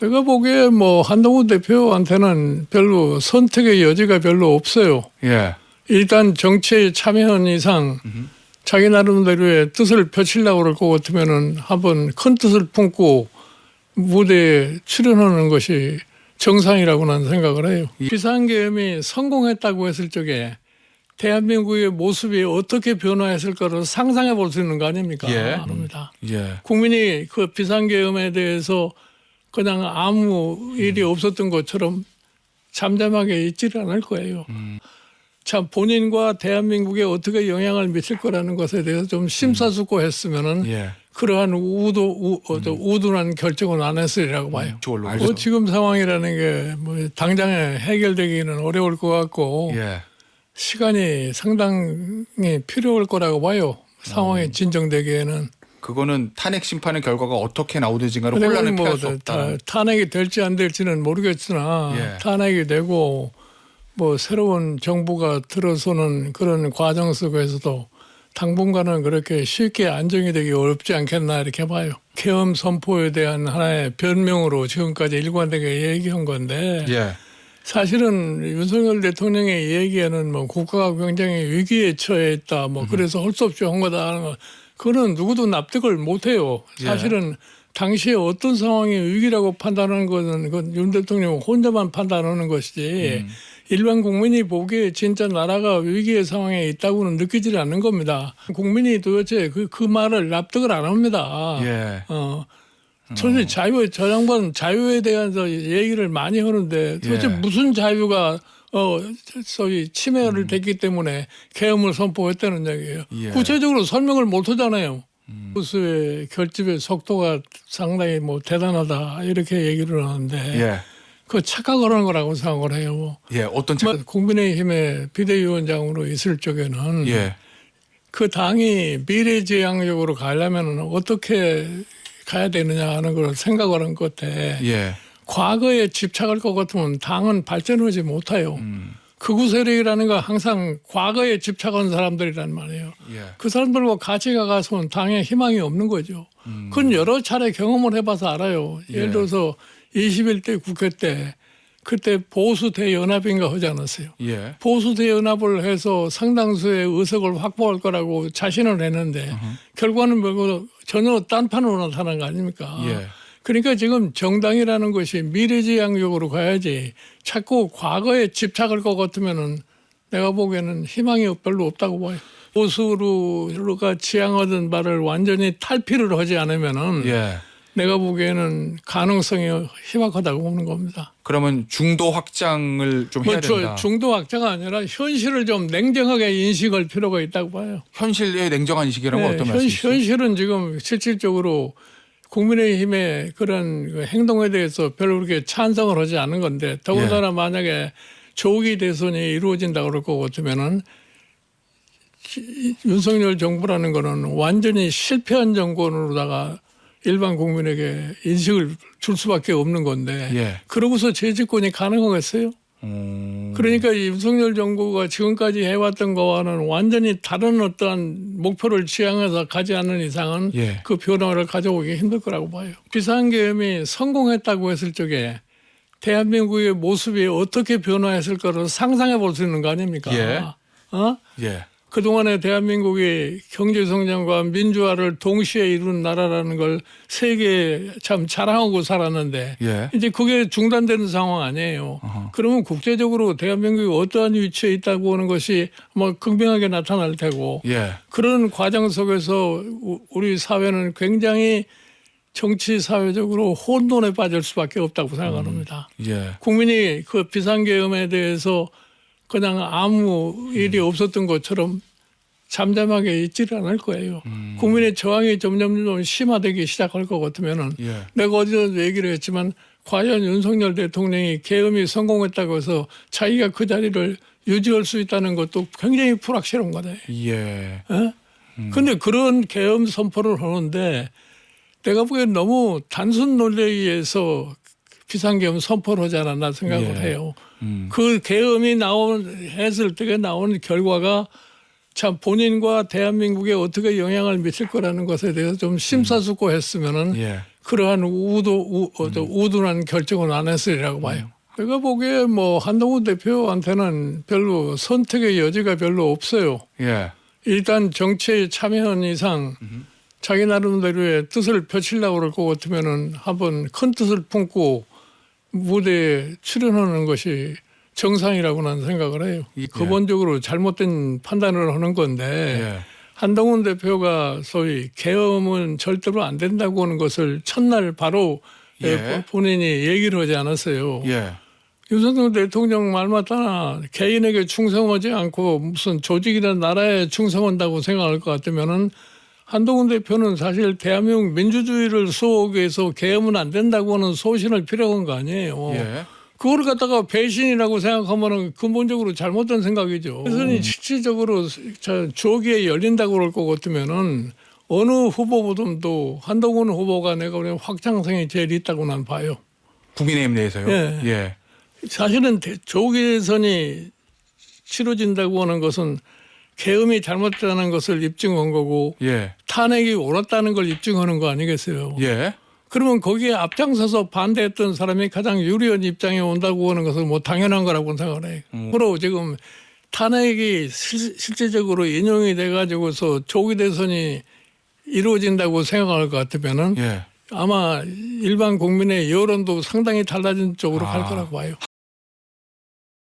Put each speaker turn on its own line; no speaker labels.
내가 보기에 뭐 한동훈 대표한테는 별로 선택의 여지가 별로 없어요.
예.
일단 정치에 참여한 이상 자기 나름대로의 뜻을 펼치려고 그럴 것 같으면은 한번 큰 뜻을 품고 무대에 출연하는 것이 정상이라고 나는 생각을 해요. 비상계엄이 성공했다고 했을 적에 대한민국의 모습이 어떻게 변화했을 거를 상상해 볼 수 있는 거 아닙니까?
예.
합니다.
예.
국민이 그 비상계엄에 대해서 그냥 아무 일이 없었던 것처럼 잠잠하게 있지를 않을 거예요. 참 본인과 대한민국에 어떻게 영향을 미칠 거라는 것에 대해서 좀 심사숙고했으면은
예.
그러한 우둔한 결정은 안 했으리라고 봐요.
저걸로.
지금 상황이라는 게 뭐 당장에 해결되기는 어려울 것 같고
예.
시간이 상당히 필요할 거라고 봐요. 상황이 진정되기에는.
그거는 탄핵 심판의 결과가 어떻게 나오든지간에 혼란을 피할 수 없다.
탄핵이 될지 안 될지는 모르겠으나
예.
탄핵이 되고 뭐 새로운 정부가 들어서는 그런 과정 속에서도 당분간은 그렇게 쉽게 안정이 되기 어렵지 않겠나 이렇게 봐요. 계엄 선포에 대한 하나의 변명으로 지금까지 일관되게 얘기한 건데
예.
사실은 윤석열 대통령의 얘기에는 뭐 국가가 굉장히 위기에 처해 있다 뭐 그래서 할 수 없이 한 거다 하는 거 그거는 누구도 납득을 못 해요. 사실은 당시에 어떤 상황이 위기라고 판단하는 것은 윤 대통령 혼자만 판단하는 것이지 일반 국민이 보기에 진짜 나라가 위기의 상황에 있다고는 느끼지 않는 겁니다. 국민이 도대체 그 말을 납득을 안 합니다.
예.
솔직히 저 양반 자유에 대해서 얘기를 많이 하는데 도대체 무슨 자유가 소위 침해를 됐기 때문에 계엄을 선포했다는 얘기예요.
예.
구체적으로 설명을 못 하잖아요. 보수의 결집의 속도가 상당히 뭐 대단하다 이렇게 얘기를 하는데
예.
그 착각을 하는 거라고 생각을 해요.
예. 어떤 책?
국민의힘의 비대위원장으로 있을 적에는
예.
그 당이 미래지향적으로 가려면 어떻게 가야 되느냐 하는 걸 생각을 한 것 같아.
예.
과거에 집착할 것 같으면 당은 발전하지 못해요. 극우 세력이라는 건 항상 과거에 집착한 사람들이란 말이에요.
예.
그 사람들과 같이 가서는 당에 희망이 없는 거죠. 그건 여러 차례 경험을 해봐서 알아요. 예를 들어서 21대 국회 때 그때 보수 대연합인가 하지 않았어요.
예.
보수 대연합을 해서 상당수의 의석을 확보할 거라고 자신을 했는데 결과는 뭐 전혀 딴판으로 나타난 거 아닙니까?
예.
그러니까 지금 정당이라는 것이 미래지향적으로 가야지 자꾸 과거에 집착할 것 같으면은 내가 보기에는 희망이 별로 없다고 봐요. 보수가 지향하던 바를 완전히 탈피를 하지 않으면은
예.
내가 보기에는 가능성이 희박하다고 보는 겁니다.
그러면 중도 확장을 좀 해야 된다.
중도 확장가 아니라 현실을 좀 냉정하게 인식할 필요가 있다고 봐요.
현실의 냉정한 인식이라고 어떤 말씀이시죠?
현실은 지금 실질적으로 국민의힘의 그런 행동에 대해서 별로 그렇게 찬성을 하지 않은 건데 더군다나 만약에 조기 대선이 이루어진다고 그럴 것 같으면은 윤석열 정부라는 거는 완전히 실패한 정권으로다가 일반 국민에게 인식을 줄 수밖에 없는 건데 그러고서 재집권이 가능하겠어요? 그러니까 이 윤석열 정부가 지금까지 해왔던 거와는 완전히 다른 어떠한 목표를 지향해서 가지 않는 이상은 그 변화를 가져오기 힘들 거라고 봐요. 비상계엄이 성공했다고 했을 적에 대한민국의 모습이 어떻게 변화했을 거를 상상해 볼 수 있는 거 아닙니까? 그동안에 대한민국이 경제성장과 민주화를 동시에 이룬 나라라는 걸 세계에 참 자랑하고 살았는데 이제 그게 중단되는 상황 아니에요. 그러면 국제적으로 대한민국이 어떠한 위치에 있다고 하는 것이 뭐 극명하게 나타날 테고 그런 과정 속에서 우리 사회는 굉장히 정치 사회적으로 혼돈에 빠질 수밖에 없다고 생각합니다. 국민이 그 비상계엄에 대해서 그냥 아무 일이 없었던 것처럼 잠잠하게 있지를 않을 거예요. 국민의 저항이 점점 심화되기 시작할 것 같으면은 내가 어디서 얘기를 했지만 과연 윤석열 대통령이 계엄이 성공했다고 해서 자기가 그 자리를 유지할 수 있다는 것도 굉장히 불확실한 거다. 그런데 그런 계엄 선포를 하는데 내가 보기엔 너무 단순 논리에서 비상계엄 선포를 하지 않았나 생각을 해요. 그 계엄이 했을 때 나온 결과가 참 본인과 대한민국에 어떻게 영향을 미칠 거라는 것에 대해서 좀 심사숙고했으면은 그러한 우둔한 결정은 안 했으리라고 봐요. 제가 보기에 뭐 한동훈 대표한테는 별로 선택의 여지가 별로 없어요.
예.
일단 정치에 참여한 이상 자기 나름대로의 뜻을 펼치려고 그럴 것 같으면은 한번 큰 뜻을 품고 무대에 출연하는 것이 정상이라고 난 생각을 해요.
예.
근본적으로 잘못된 판단을 하는 건데
예.
한동훈 대표가 소위 계엄은 절대로 안 된다고 하는 것을 첫날 바로
예.
본인이 얘기를 하지 않았어요.
예.
윤석열 대통령 말 맞다나 개인에게 충성하지 않고 무슨 조직이나 나라에 충성한다고 생각할 것 같으면은 한동훈 대표는 사실 대한민국 민주주의를 수호하기 위해서 계엄은 안 된다고 하는 소신을 필요한 거 아니에요.
예.
그걸 갖다가 배신이라고 생각하면은 근본적으로 잘못된 생각이죠. 그래서 실질적으로 조기에 열린다고 그럴 것 같으면은 어느 후보보다도 한동훈 후보가 내가 보기엔 확장성이 제일 있다고 난 봐요.
국민의힘 내에서요?
예.
예.
사실은 조기 대선이 치러진다고 하는 것은 계엄이 잘못됐다는 것을 입증한 거고
예.
탄핵이 옳았다는 걸 입증하는 거 아니겠어요?
예.
그러면 거기에 앞장서서 반대했던 사람이 가장 유리한 입장에 온다고 하는 것은 뭐 당연한 거라고 생각을 해요. 그리고 지금 탄핵이 실제적으로 인용이 돼가지고서 조기 대선이 이루어진다고 생각할 것 같으면은
예.
아마 일반 국민의 여론도 상당히 달라진 쪽으로 갈 거라고 봐요.